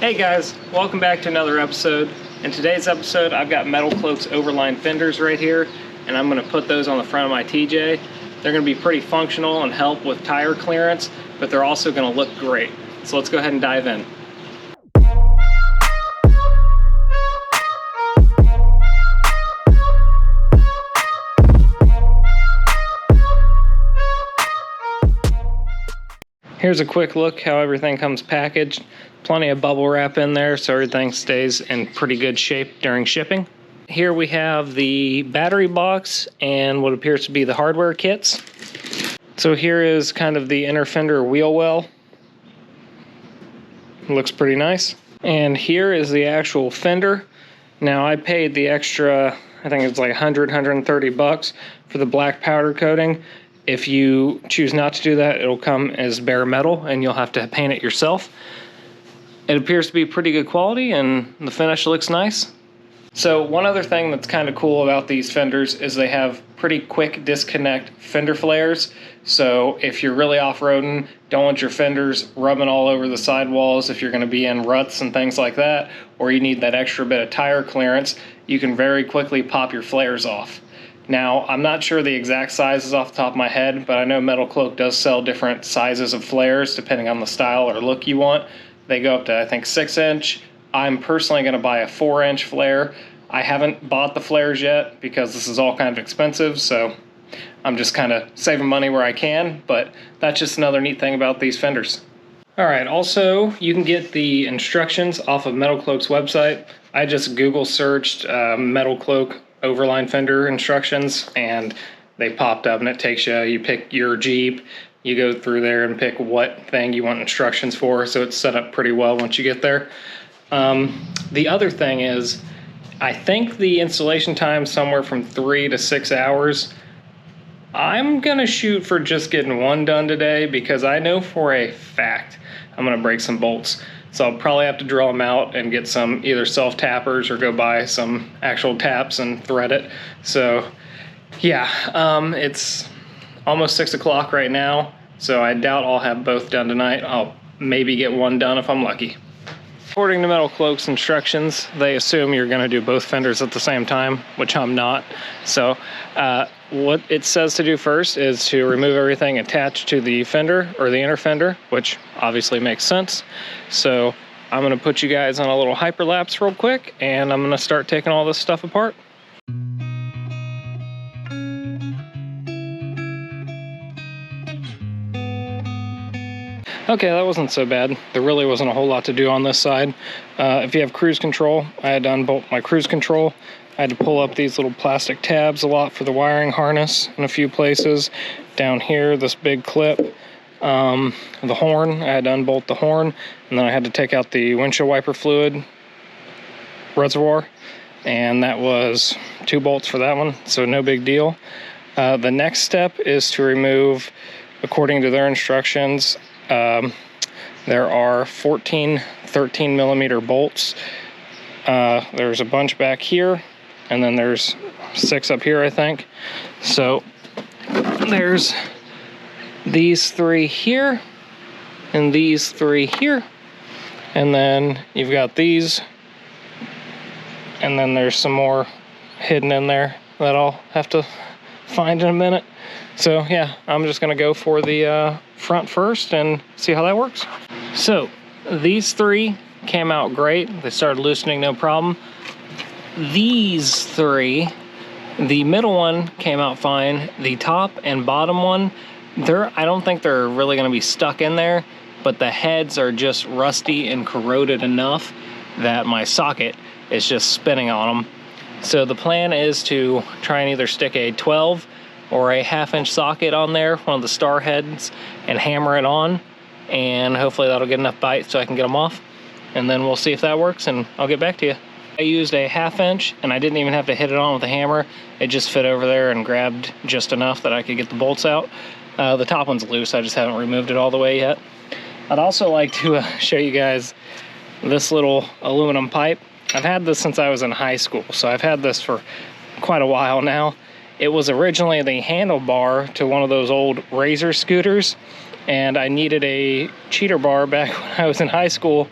Hey guys, welcome back to another episode. In today's episode, I've got Metalcloak's Overline Fenders right here, and I'm going to put those on the front of my TJ. They're going to be pretty functional and help with tire clearance, but they're also going to look great. So let's go ahead and dive in. Here's a quick look how everything comes packaged. Plenty of bubble wrap in there so everything stays in pretty good shape during shipping. Here we have the battery box and what appears to be the hardware kits. So here is kind of the inner fender wheel well. Looks pretty nice. And here is the actual fender. Now I paid the extra, I think it's like 130 bucks for the black powder coating. If you choose not to do that, it'll come as bare metal and you'll have to paint it yourself. It appears to be pretty good quality and the finish looks nice. So one other thing that's kind of cool about these fenders is they have pretty quick disconnect fender flares. So if you're really off-roading, don't want your fenders rubbing all over the sidewalls if you're going to be in ruts and things like that, or you need that extra bit of tire clearance, you can very quickly pop your flares off. Now, I'm not sure the exact sizes off the top of my head, but I know Metalcloak does sell different sizes of flares depending on the style or look you want. They go up to, I think, 6-inch. I'm personally going to buy a 4-inch flare. I haven't bought the flares yet because this is all kind of expensive, so I'm just kind of saving money where I can, but that's just another neat thing about these fenders. Alright, also, you can get the instructions off of Metalcloak's website. I just Google searched Metalcloak Overline Fender instructions and they popped up and it takes you, you pick your Jeep, you go through there and pick what thing you want instructions for, so it's set up pretty well once you get there. The other thing is, I think the installation time is somewhere from 3 to 6 hours. I'm gonna shoot for just getting one done today because I know for a fact I'm gonna break some bolts. So I'll probably have to draw them out and get some either self-tappers or go buy some actual taps and thread it. So yeah, it's almost 6 o'clock right now, so I doubt I'll have both done tonight. I'll maybe get one done if I'm lucky. According to Metalcloak's instructions, they assume you're going to do both fenders at the same time, which I'm not. So what it says to do first is to remove everything attached to the fender or the inner fender, which obviously makes sense. So I'm going to put you guys on a little hyperlapse real quick, and I'm going to start taking all this stuff apart. Okay, that wasn't so bad. There really wasn't a whole lot to do on this side. If you have cruise control, I had to unbolt my cruise control. I had to pull up these little plastic tabs a lot for the wiring harness in a few places. Down here, this big clip. The horn, I had to unbolt the horn, and then I had to take out the windshield wiper fluid reservoir, and that was 2 bolts for that one, so no big deal. The next step is to remove, according to their instructions, there are 14 13 millimeter bolts. There's a bunch back here, and then there's 6 up here, I think. So there's these 3 here and these 3 here, and then you've got these, and then there's some more hidden in there that I'll have to find in a minute. So yeah, I'm just gonna go for the front first and see how that works. So these 3 came out great. They started loosening no problem. These 3, the middle one came out fine. The top and bottom one, I don't think they're really gonna be stuck in there, but the heads are just rusty and corroded enough that my socket is just spinning on them. So the plan is to try and either stick a 12 or a 1/2-inch socket on there, one of the star heads, and hammer it on, and hopefully that'll get enough bite so I can get them off, and then we'll see if that works and I'll get back to you. I used a 1/2-inch and I didn't even have to hit it on with a hammer. It just fit over there and grabbed just enough that I could get the bolts out. The top one's loose, I just haven't removed it all the way yet. I'd also like to show you guys this little aluminum pipe. I've had this since I was in high school, so I've had this for quite a while now. It was originally the handlebar to one of those old Razor scooters, and I needed a cheater bar back when I was in high school,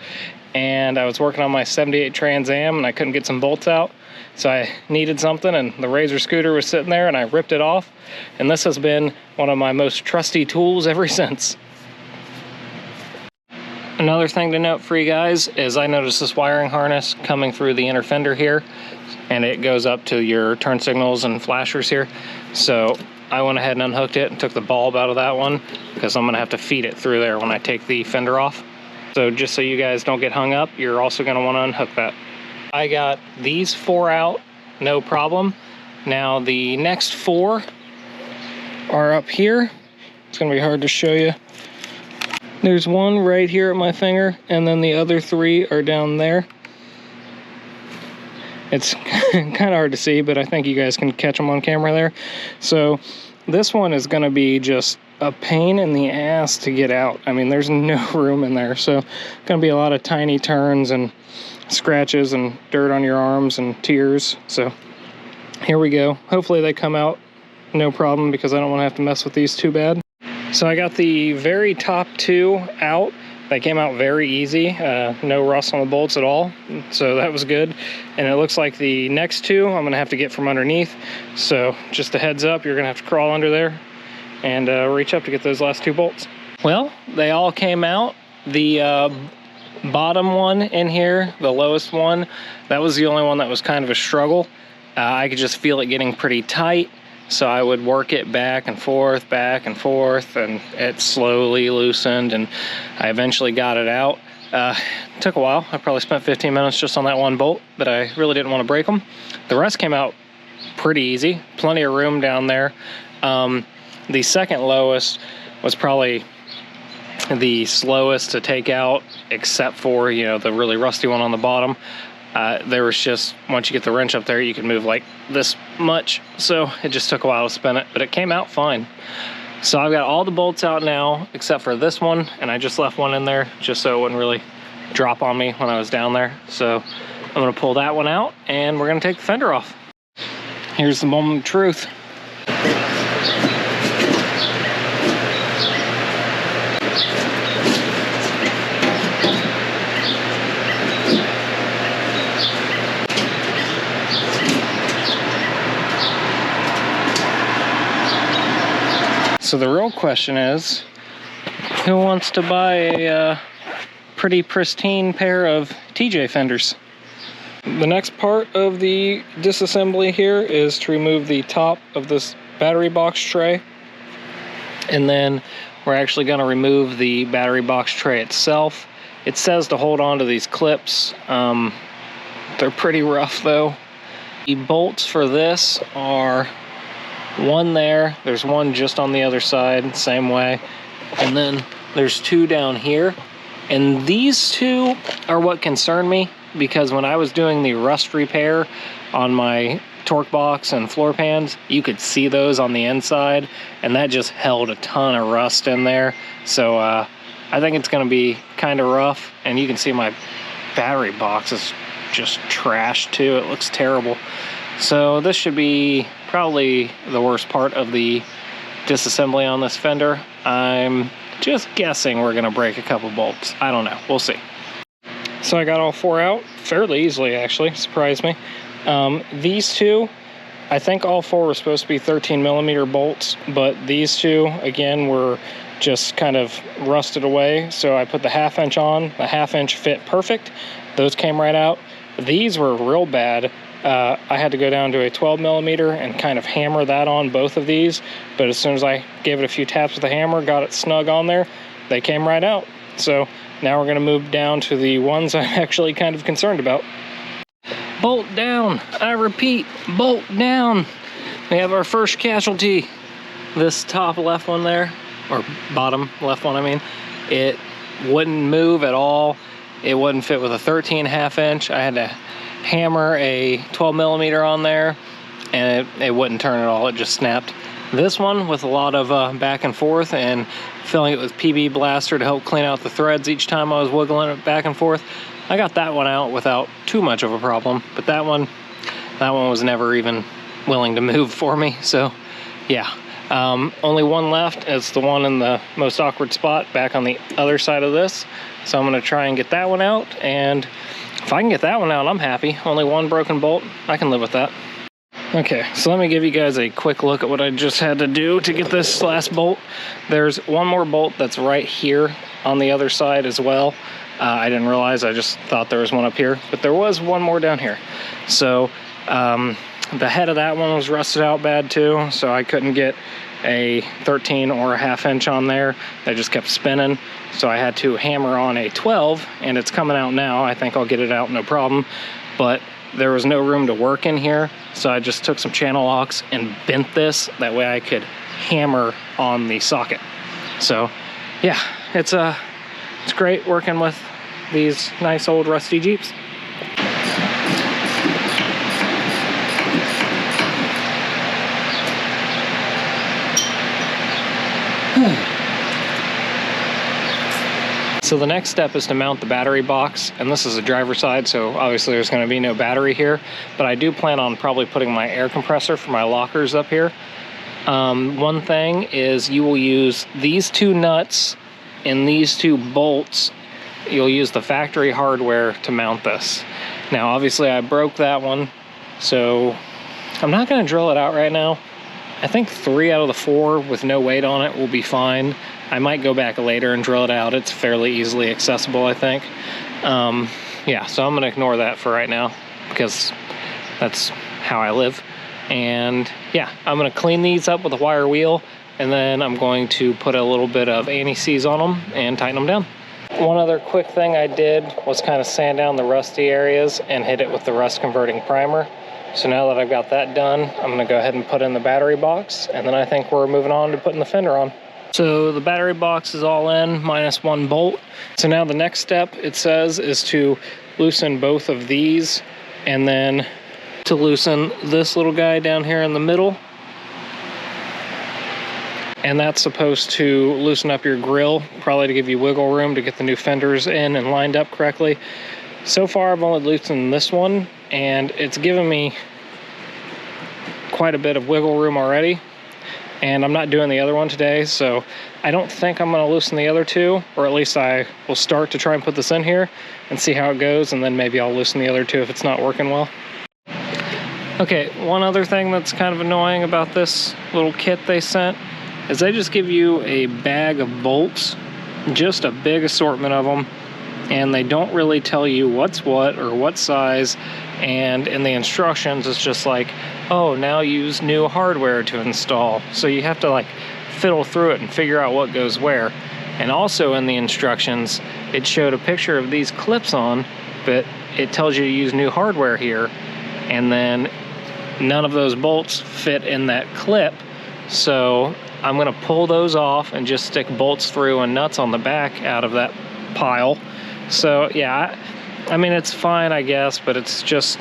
and I was working on my 78 Trans Am and I couldn't get some bolts out. So I needed something, and the Razor scooter was sitting there, and I ripped it off. And this has been one of my most trusty tools ever since. Another thing to note for you guys is I noticed this wiring harness coming through the inner fender here, and it goes up to your turn signals and flashers here. So I went ahead and unhooked it and took the bulb out of that one, because I'm gonna have to feed it through there when I take the fender off. So just so you guys don't get hung up, you're also gonna wanna unhook that. I got these 4 out, no problem. Now the next 4 are up here. It's gonna be hard to show you. There's one right here at my finger, and then the other 3 are down there. It's kind of hard to see, but I think you guys can catch them on camera there. So this one is gonna be just a pain in the ass to get out. I mean, there's no room in there. So gonna be a lot of tiny turns and scratches and dirt on your arms and tears. So here we go. Hopefully they come out no problem, because I don't want to have to mess with these too bad. So I got the very top 2 out. They came out very easy, no rust on the bolts at all, so that was good. And it looks like the next 2 I'm gonna have to get from underneath. So just a heads up, you're gonna have to crawl under there and reach up to get those last 2 bolts. Well, they all came out. The bottom one in here, the lowest one, that was the only one that was kind of a struggle. I could just feel it getting pretty tight, so I would work it back and forth, and it slowly loosened, and I eventually got it out. It took a while. I probably spent 15 minutes just on that one bolt, but I really didn't want to break them. The rest came out pretty easy, plenty of room down there. The second lowest was probably the slowest to take out, except for, you know, the really rusty one on the bottom. There was just, once you get the wrench up there, you can move like this much. So it just took a while to spin it, but it came out fine. So I've got all the bolts out now, except for this one, and I just left one in there just so it wouldn't really drop on me when I was down there. So I'm gonna pull that one out, and we're gonna take the fender off. Here's the moment of truth. So the real question is, who wants to buy a pretty pristine pair of TJ fenders? The next part of the disassembly here is to remove the top of this battery box tray. And then we're actually going to remove the battery box tray itself. It says to hold on to these clips. They're pretty rough though. The bolts for this are one there, there's one just on the other side, same way, and then there's 2 down here. And these 2 are what concern me, because when I was doing the rust repair on my torque box and floor pans, you could see those on the inside, and that just held a ton of rust in there. So I think it's going to be kind of rough, and you can see my battery box is just trashed too. It looks terrible. So this should be probably the worst part of the disassembly on this fender. I'm just guessing we're gonna break a couple bolts. I don't know, we'll see. So I got all 4 out fairly easily, actually, surprised me. These 2, I think all 4 were supposed to be 13mm bolts, but these 2, again, were just kind of rusted away. So I put the 1/2 inch on, the 1/2 inch fit perfect. Those came right out. These were real bad. I had to go down to a 12mm and kind of hammer that on both of these, but as soon as I gave it a few taps with the hammer, got it snug on there, they came right out. So now we're going to move down to the ones I'm actually kind of concerned about. Bolt down. I repeat, bolt down. We have our first casualty. This top left one there, or bottom left one, I mean, it wouldn't move at all. It wouldn't fit with a 13.5 inch. I had to hammer a 12mm on there, and it wouldn't turn at all. It just snapped. This one, with a lot of back and forth and filling it with PB Blaster to help clean out the threads each time I was wiggling it back and forth, I got that one out without too much of a problem. But that one was never even willing to move for me. So yeah, Only one left. It's the one in the most awkward spot back on the other side of this. So I'm going to try and get that one out, and if I can get that one out, I'm happy. Only one broken bolt. I can live with that. Okay, so let me give you guys a quick look at what I just had to do to get this last bolt. There's one more bolt that's right here on the other side as well. I didn't realize, I just thought there was one up here, but there was one more down here. So the head of that one was rusted out bad too, so I couldn't get a 13 or a 1/2 inch on there. They just kept spinning, so I had to hammer on a 12, and it's coming out now. I think I'll get it out no problem, but there was no room to work in here, so I just took some channel locks and bent this. That way I could hammer on the socket. So yeah, it's great working with these nice old rusty Jeeps. So the next step is to mount the battery box, and this is a driver side, so obviously there's going to be no battery here, but I do plan on probably putting my air compressor for my lockers up here. One thing is you will use these 2 nuts and these 2 bolts. You'll use the factory hardware to mount this. Now obviously I broke that one, so I'm not going to drill it out right now. I think 3 out of the 4 with no weight on it will be fine. I might go back later and drill it out. It's fairly easily accessible, I think. Yeah, so I'm gonna ignore that for right now because that's how I live. And yeah, I'm gonna clean these up with a wire wheel, and then I'm going to put a little bit of anti-seize on them and tighten them down. One other quick thing I did was kind of sand down the rusty areas and hit it with the rust converting primer. So now that I've got that done, I'm gonna go ahead and put in the battery box, and then I think we're moving on to putting the fender on. So the battery box is all in, minus 1 bolt. So now the next step, it says, is to loosen both of these, and then to loosen this little guy down here in the middle. And that's supposed to loosen up your grill, probably to give you wiggle room to get the new fenders in and lined up correctly. So far I've only loosened this one, and it's given me quite a bit of wiggle room already. And I'm not doing the other one today, so I don't think I'm gonna loosen the other 2, or at least I will start to try and put this in here and see how it goes, and then maybe I'll loosen the other 2 if it's not working well. Okay, one other thing that's kind of annoying about this little kit they sent is they just give you a bag of bolts, just a big assortment of them, and they don't really tell you what's what or what size. And in the instructions, it's just like, oh, now use new hardware to install. So you have to like fiddle through it and figure out what goes where. And also in the instructions, it showed a picture of these clips on, but it tells you to use new hardware here. And then none of those bolts fit in that clip. So I'm gonna pull those off and just stick bolts through and nuts on the back out of that pile. So yeah, I mean, it's fine, I guess, but it's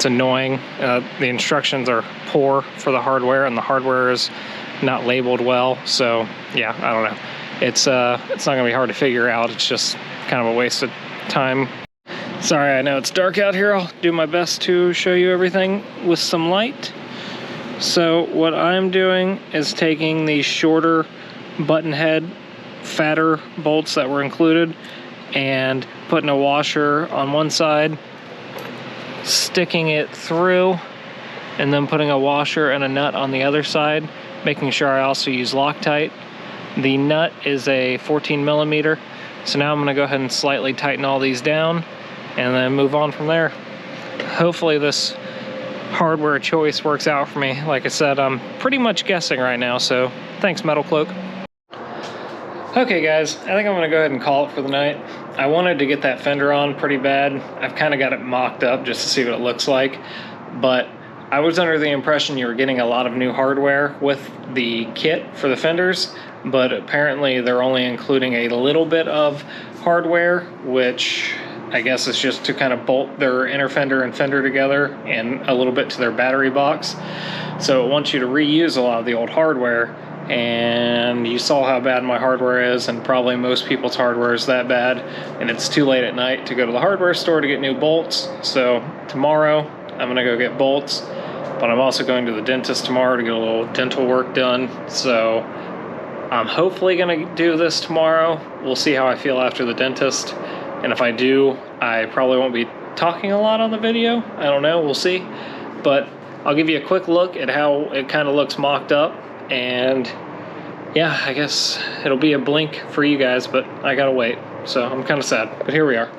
annoying. The instructions are poor for the hardware, and the hardware is not labeled well. So yeah, I don't know. It's not gonna be hard to figure out. It's just kind of a waste of time. Sorry, I know it's dark out here. I'll do my best to show you everything with some light. So what I'm doing is taking these shorter button head, fatter bolts that were included, and putting a washer on one side, sticking it through, and then putting a washer and a nut on the other side, making sure I also use Loctite. The nut is a 14 millimeter, so now I'm gonna go ahead and slightly tighten all these down and then move on from there. Hopefully this hardware choice works out for me. Like I said, I'm pretty much guessing right now, so thanks, Metalcloak. Okay guys, I think I'm gonna go ahead and call it for the night. I wanted to get that fender on pretty bad. I've kind of got it mocked up just to see what it looks like, but I was under the impression you were getting a lot of new hardware with the kit for the fenders, but apparently they're only including a little bit of hardware, which I guess is just to kind of bolt their inner fender and fender together, and a little bit to their battery box. So it wants you to reuse a lot of the old hardware, and you saw how bad my hardware is, and probably most people's hardware is that bad, and it's too late at night to go to the hardware store to get new bolts. So tomorrow I'm gonna go get bolts, but I'm also going to the dentist tomorrow to get a little dental work done. So I'm hopefully gonna do this tomorrow. We'll see how I feel after the dentist. And if I do, I probably won't be talking a lot on the video. I don't know, we'll see. But I'll give you a quick look at how it kind of looks mocked up. And yeah, I guess it'll be a blink for you guys, but I gotta wait. So I'm kind of sad, but here we are.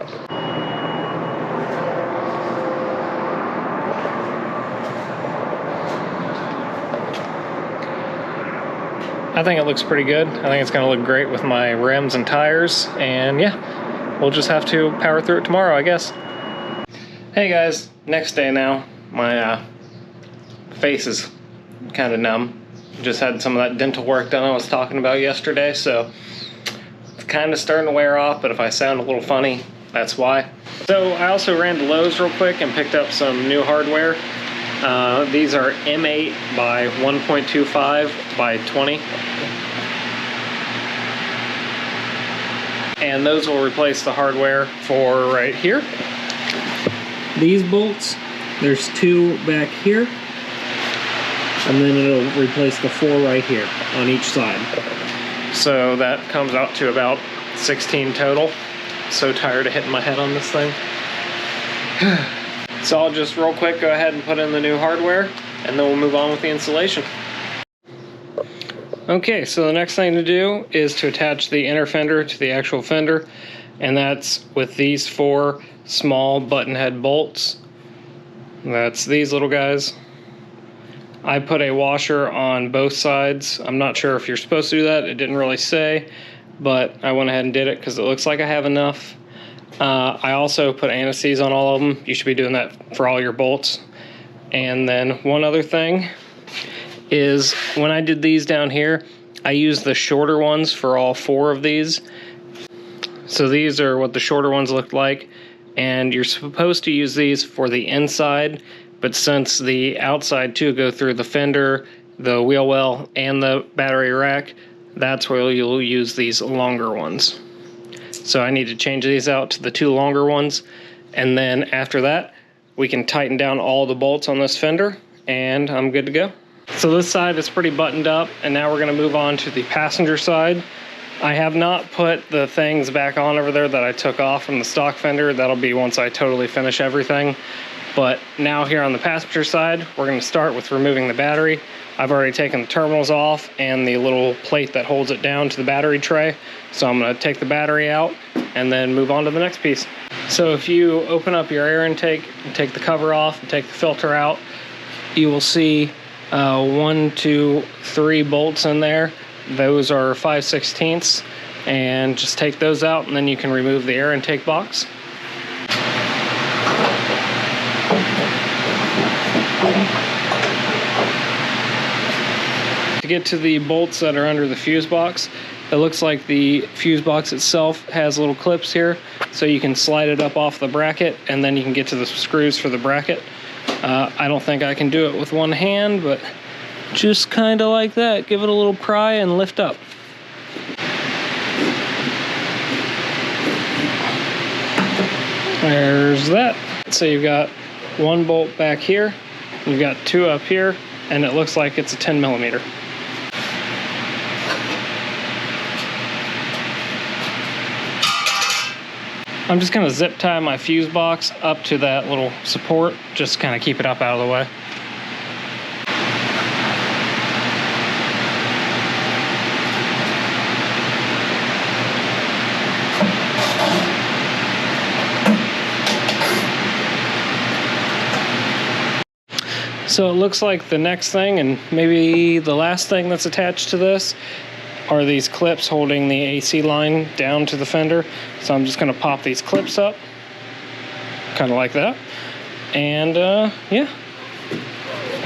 I think it looks pretty good. I think it's gonna look great with my rims and tires, and yeah, we'll just have to power through it tomorrow, I guess. Hey guys, next day now. My face is kind of numb. Just had some of that dental work done I was talking about yesterday, so it's kind of starting to wear off, but if I sound a little funny, that's why. So I also ran to Lowe's real quick and picked up some new hardware. These are M8 by 1.25 by 20. And those will replace the hardware for right here. These bolts, there's 2 back here, and then it'll replace the 4 right here on each side. So that comes out to about 16 total. So tired of hitting my head on this thing. So I'll just real quick go ahead and put in the new hardware, and then we'll move on with the installation. Okay, so the next thing to do is to attach the inner fender to the actual fender, and that's with these 4 small button head bolts. That's these little guys. I put a washer on both sides. I'm not sure if you're supposed to do that. It didn't really say, but I went ahead and did it because it looks like I have enough. I also put anti-seize on all of them. You should be doing that for all your bolts. And then one other thing is when I did these down here, I used the shorter ones for all 4 of these. So these are what the shorter ones look like. And you're supposed to use these for the inside, but since the outside too go through the fender, the wheel well, and the battery rack, that's where you'll use these longer ones. So I need to change these out to the 2 longer ones, and then after that we can tighten down all the bolts on this fender and I'm good to go. So this side is pretty buttoned up, and now we're going to move on to the passenger side. I have not put the things back on over there that I took off from the stock fender. That'll be once I totally finish everything. But now here on the passenger side, we're going to start with removing the battery. I've already taken the terminals off and the little plate that holds it down to the battery tray. So I'm going to take the battery out and then move on to the next piece. So if you open up your air intake and take the cover off and take the filter out, you will see 1, 2, 3 bolts in there. Those are 5/16, and just take those out and then you can remove the air intake box. To get to the bolts that are under the fuse box, it looks like the fuse box itself has little clips here, so you can slide it up off the bracket and then you can get to the screws for the bracket. I don't think I can do it with one hand, but just kind of like that. Give it a little pry and lift up. There's that. So you've got 1 bolt back here, you've got 2 up here, and it looks like it's a 10mm. I'm just going to zip tie my fuse box up to that little support, just kind of keep it up out of the way. So it looks like the next thing, and maybe the last thing that's attached to this, are these clips holding the AC line down to the fender. So I'm just going to pop these clips up, kind of like that. And yeah,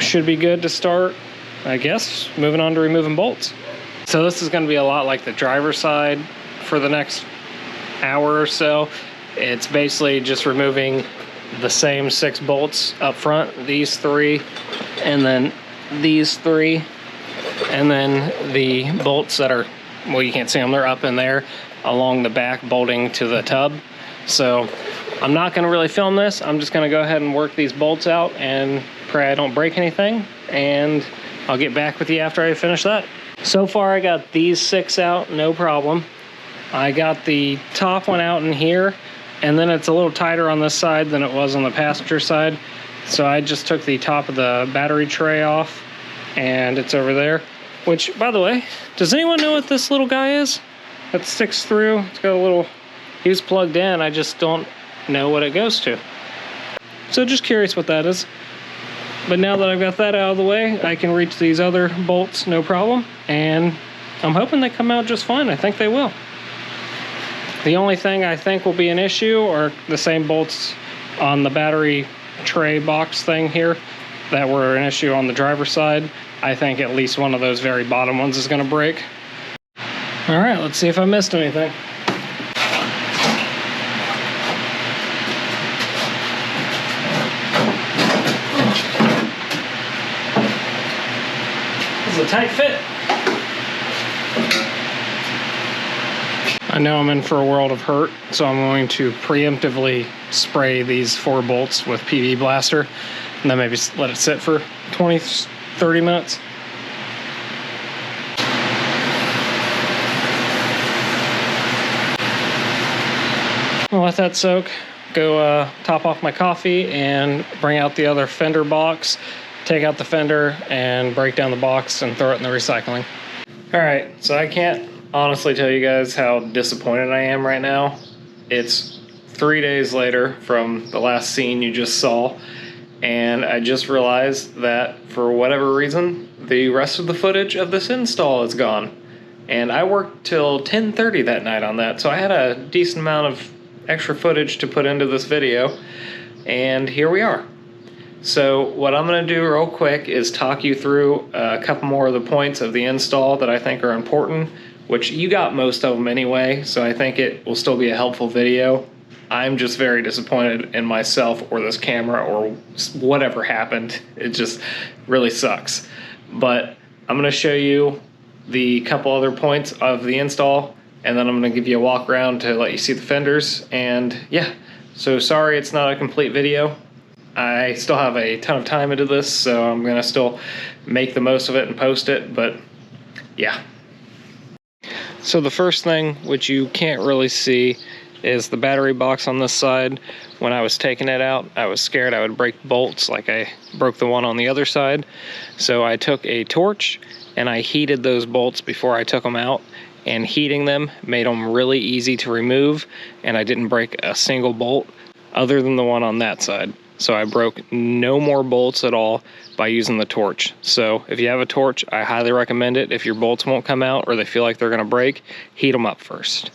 should be good to start, I guess, moving on to removing bolts. So this is going to be a lot like the driver's side for the next hour or so. It's basically just removing the same 6 bolts up front, these 3, and then these 3, and then the bolts that are, well, you can't see them, they're up in there along the back bolting to the tub. So I'm not going to really film this. I'm just going to go ahead and work these bolts out and pray I don't break anything, and I'll get back with you after I finish that. So far I got these 6 out, no problem. I got the top one out in here, and then it's a little tighter on this side than it was on the passenger side. So I just took the top of the battery tray off, and it's over there. Which, by the way, does anyone know what this little guy is? That sticks through. It's got a little, he was plugged in, I just don't know what it goes to. So just curious what that is. But now that I've got that out of the way, I can reach these other bolts no problem, and I'm hoping they come out just fine. I think they will. The only thing I think will be an issue are the same bolts on the battery tray box thing here that were an issue on the driver's side. I think at least one of those very bottom ones is going to break. All right, let's see if I missed anything. This is a tight fit. I know I'm in for a world of hurt, so I'm going to preemptively spray these 4 bolts with PV Blaster, and then maybe let it sit for 20-30 minutes. I'll let that soak, go top off my coffee, and bring out the other fender box, take out the fender, and break down the box and throw it in the recycling. Alright, so I can't honestly tell you guys how disappointed I am right now. It's 3 days later from the last scene you just saw, and I just realized that for whatever reason, the rest of the footage of this install is gone. And I worked till 10:30 that night on that, so I had a decent amount of extra footage to put into this video, and here we are. So what I'm going to do real quick is talk you through a couple more of the points of the install that I think are important, which you got most of them anyway, so I think it will still be a helpful video. I'm just very disappointed in myself or this camera or whatever happened. It just really sucks. But I'm going to show you the couple other points of the install, and then I'm going to give you a walk around to let you see the fenders. And yeah, so sorry it's not a complete video. I still have a ton of time into this, so I'm going to still make the most of it and post it, but yeah. So the first thing, which you can't really see, is the battery box on this side. When I was taking it out, I was scared I would break bolts like I broke the one on the other side. So I took a torch and I heated those bolts before I took them out, and heating them made them really easy to remove, and I didn't break a single bolt other than the one on that side. So I broke no more bolts at all by using the torch. So if you have a torch, I highly recommend it. If your bolts won't come out or they feel like they're going to break, heat them up first.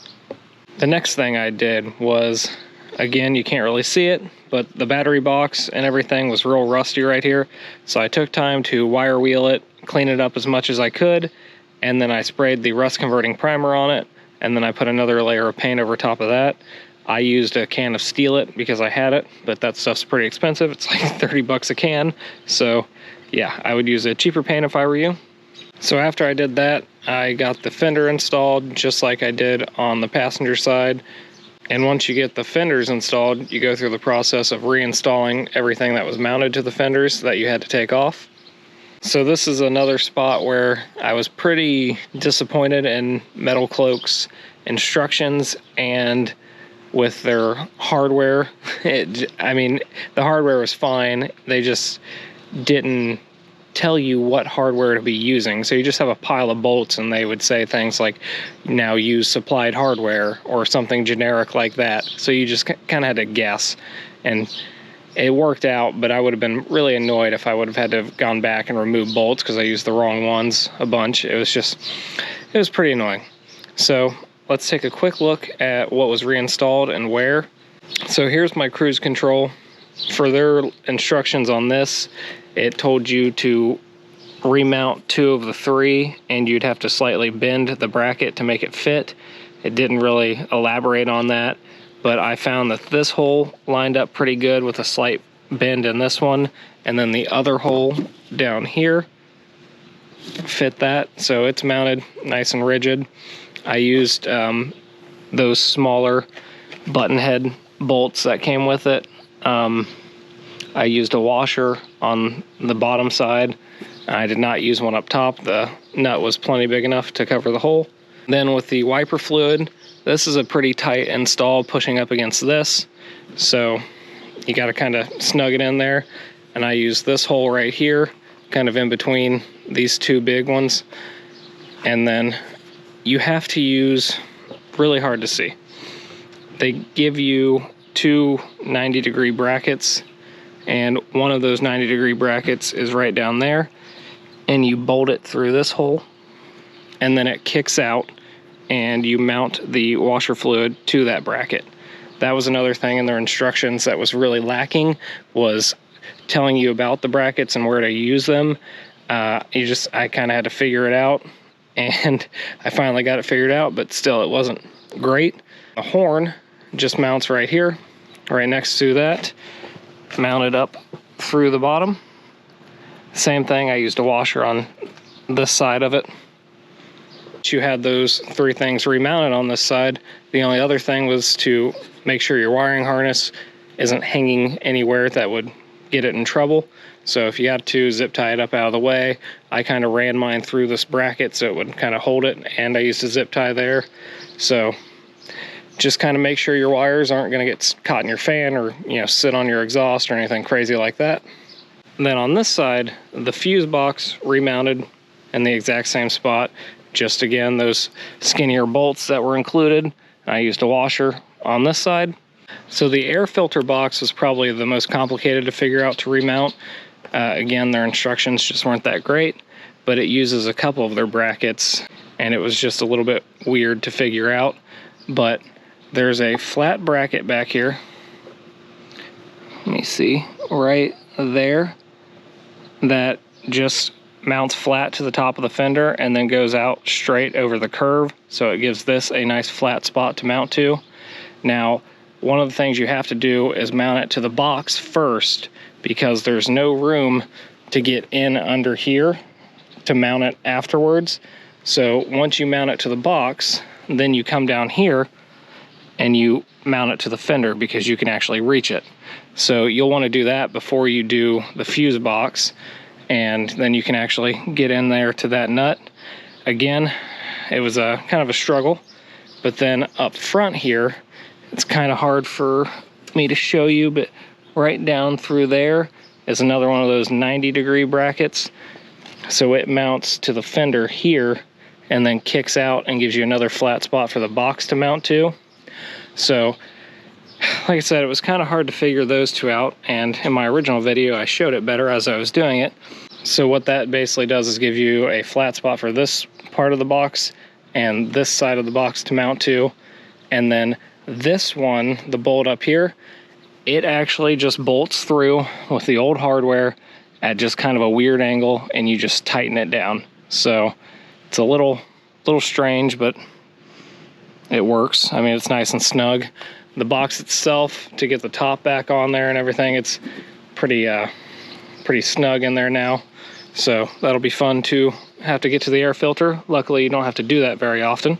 The next thing I did was, again, you can't really see it, but the battery box and everything was real rusty right here. So I took time to wire wheel it, clean it up as much as I could, and then I sprayed the rust converting primer on it, and then I put another layer of paint over top of that. I used a can of Steel It because I had it, but that stuff's pretty expensive. It's like 30 bucks a can. So yeah, I would use a cheaper paint if I were you. So after I did that, I got the fender installed just like I did on the passenger side. And once you get the fenders installed, you go through the process of reinstalling everything that was mounted to the fenders that you had to take off. So this is another spot where I was pretty disappointed in Metalcloak's instructions and with their hardware. I mean, the hardware was fine. They just didn't tell you what hardware to be using. So you just have a pile of bolts and they would say things like, now use supplied hardware or something generic like that. So you just kind of had to guess, and it worked out, but I would have been really annoyed if I would have had to have gone back and remove bolts because I used the wrong ones a bunch. It was pretty annoying. So let's take a quick look at what was reinstalled and where. So here's my cruise control. For their instructions on this, it told you to remount 2 of the 3, and you'd have to slightly bend the bracket to make it fit. It didn't really elaborate on that, but I found that this hole lined up pretty good with a slight bend in this one, and then the other hole down here fit that, so it's mounted nice and rigid. I used those smaller button head bolts that came with it. I used a washer on the bottom side. I did not use one up top. The nut was plenty big enough to cover the hole. Then with the wiper fluid, this is a pretty tight install pushing up against this. So you got to kind of snug it in there. And I use this hole right here, kind of in between these two big ones. And then you have to use, really hard to see, they give you two 90-degree brackets, and one of those 90-degree brackets is right down there, and you bolt it through this hole, and then it kicks out, and you mount the washer fluid to that bracket. That was another thing in their instructions that was really lacking, was telling you about the brackets and where to use them. I kind of had to figure it out, and I finally got it figured out, but still it wasn't great. The horn just mounts right here, right next to that, mounted up through the bottom. Same thing, I used a washer on this side of it. You had those three things remounted on this side. The only other thing was to make sure your wiring harness isn't hanging anywhere that would get it in trouble. So if you had to zip tie it up out of the way, I kind of ran mine through this bracket so it would kind of hold it, and I used a zip tie there. So just kind of make sure your wires aren't going to get caught in your fan or, you know, sit on your exhaust or anything crazy like that. And then on this side, the fuse box remounted in the exact same spot. Just again, those skinnier bolts that were included. I used a washer on this side. So the air filter box was probably the most complicated to figure out to remount. Again, their instructions just weren't that great, but it uses a couple of their brackets, and it was just a little bit weird to figure out. But there's a flat bracket back here. Let me see, right there, that just mounts flat to the top of the fender and then goes out straight over the curve. So it gives this a nice flat spot to mount to. Now, one of the things you have to do is mount it to the box first, because there's no room to get in under here to mount it afterwards. So once you mount it to the box, then you come down here and you mount it to the fender, because you can actually reach it. So you'll want to do that before you do the fuse box, and then you can actually get in there to that nut. Again, it was a kind of a struggle, but then up front here, it's kind of hard for me to show you, but right down through there is another one of those 90-degree brackets. So it mounts to the fender here and then kicks out and gives you another flat spot for the box to mount to. So, like I said, it was kind of hard to figure those two out, and in my original video I showed it better as I was doing it. So what that basically does is give you a flat spot for this part of the box and this side of the box to mount to, and then this one, the bolt up here, it actually just bolts through with the old hardware at just kind of a weird angle, and you just tighten it down. So it's a little strange, but it works. I mean, it's nice and snug. The box itself, to get the top back on there and everything, it's pretty snug in there now. So that'll be fun to have to get to the air filter. Luckily, you don't have to do that very often.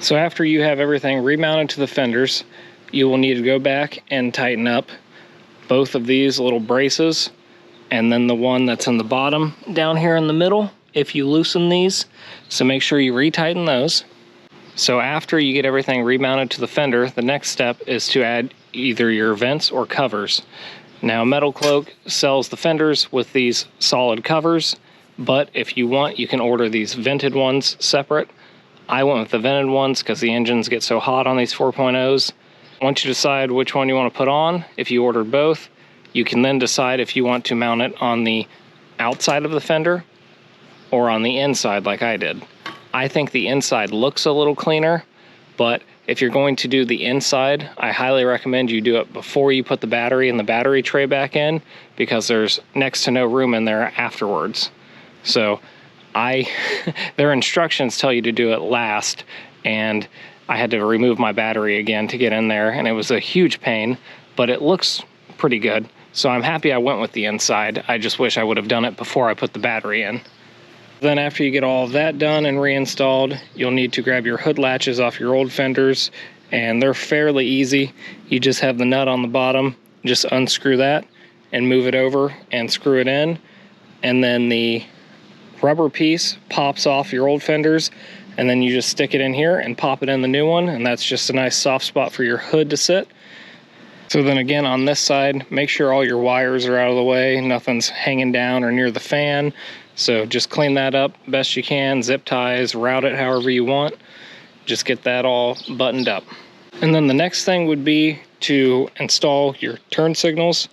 So after you have everything remounted to the fenders, you will need to go back and tighten up both of these little braces, and then the one that's in the bottom down here in the middle if you loosen these. So make sure you retighten those. So after you get everything remounted to the fender, the next step is to add either your vents or covers. Now, Metalcloak sells the fenders with these solid covers, but if you want, you can order these vented ones separate. I went with the vented ones because the engines get so hot on these 4.0s. Once you decide which one you want to put on, if you ordered both, you can then decide if you want to mount it on the outside of the fender or on the inside like I did. I think the inside looks a little cleaner, but if you're going to do the inside, I highly recommend you do it before you put the battery and the battery tray back in, because there's next to no room in there afterwards. So their instructions tell you to do it last, and I had to remove my battery again to get in there, and it was a huge pain, but it looks pretty good. So I'm happy I went with the inside. I just wish I would have done it before I put the battery in. Then after you get all of that done and reinstalled, you'll need to grab your hood latches off your old fenders and they're fairly easy. You just have the nut on the bottom, just unscrew that and move it over and screw it in, and then the rubber piece pops off your old fenders, and then you just stick it in here and pop it in the new one, and that's just a nice soft spot for your hood to sit. So then again, on this side, make sure all your wires are out of the way, nothing's hanging down or near the fan. So just clean that up best you can, zip ties, route it however you want. Just get that all buttoned up. And then the next thing would be to install your turn signals,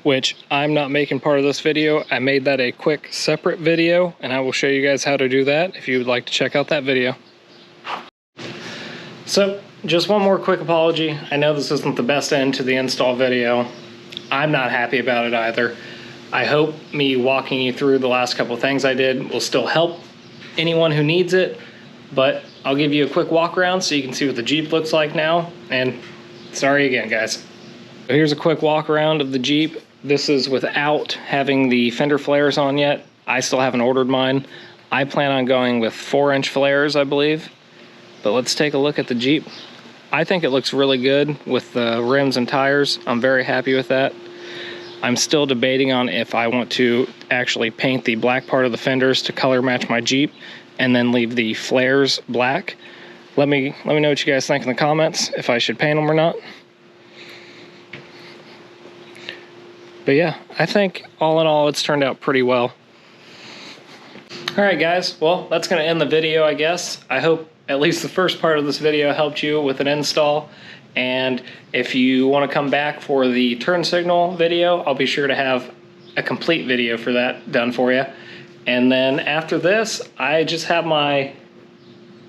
which I'm not making part of this video. I made that a quick separate video, and I will show you guys how to do that if you would like to check out that video. So just one more quick apology. I know this isn't the best end to the install video. I'm not happy about it either. I hope me walking you through the last couple of things I did will still help anyone who needs it, but I'll give you a quick walk around so you can see what the Jeep looks like now. And sorry again, guys. So here's a quick walk around of the Jeep. This is without having the fender flares on yet. I still haven't ordered mine. I plan on going with 4-inch flares, I believe. But let's take a look at the Jeep. I think it looks really good with the rims and tires. I'm very happy with that. I'm still debating on if I want to actually paint the black part of the fenders to color match my Jeep and then leave the flares black. Let me know what you guys think in the comments, if I should paint them or not. But yeah, I think all in all, it's turned out pretty well. All right, guys. Well, that's going to end the video, I guess. I hope at least the first part of this video helped you with an install. And if you want to come back for the turn signal video, I'll be sure to have a complete video for that done for you. And then after this, I just have my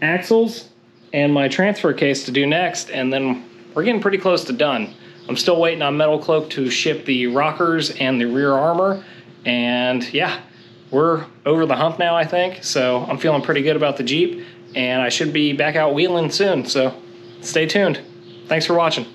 axles and my transfer case to do next, and then we're getting pretty close to done. I'm still waiting on Metalcloak to ship the rockers and the rear armor, and yeah, we're over the hump now, I think. So I'm feeling pretty good about the Jeep, and I should be back out wheeling soon, so stay tuned. Thanks for watching.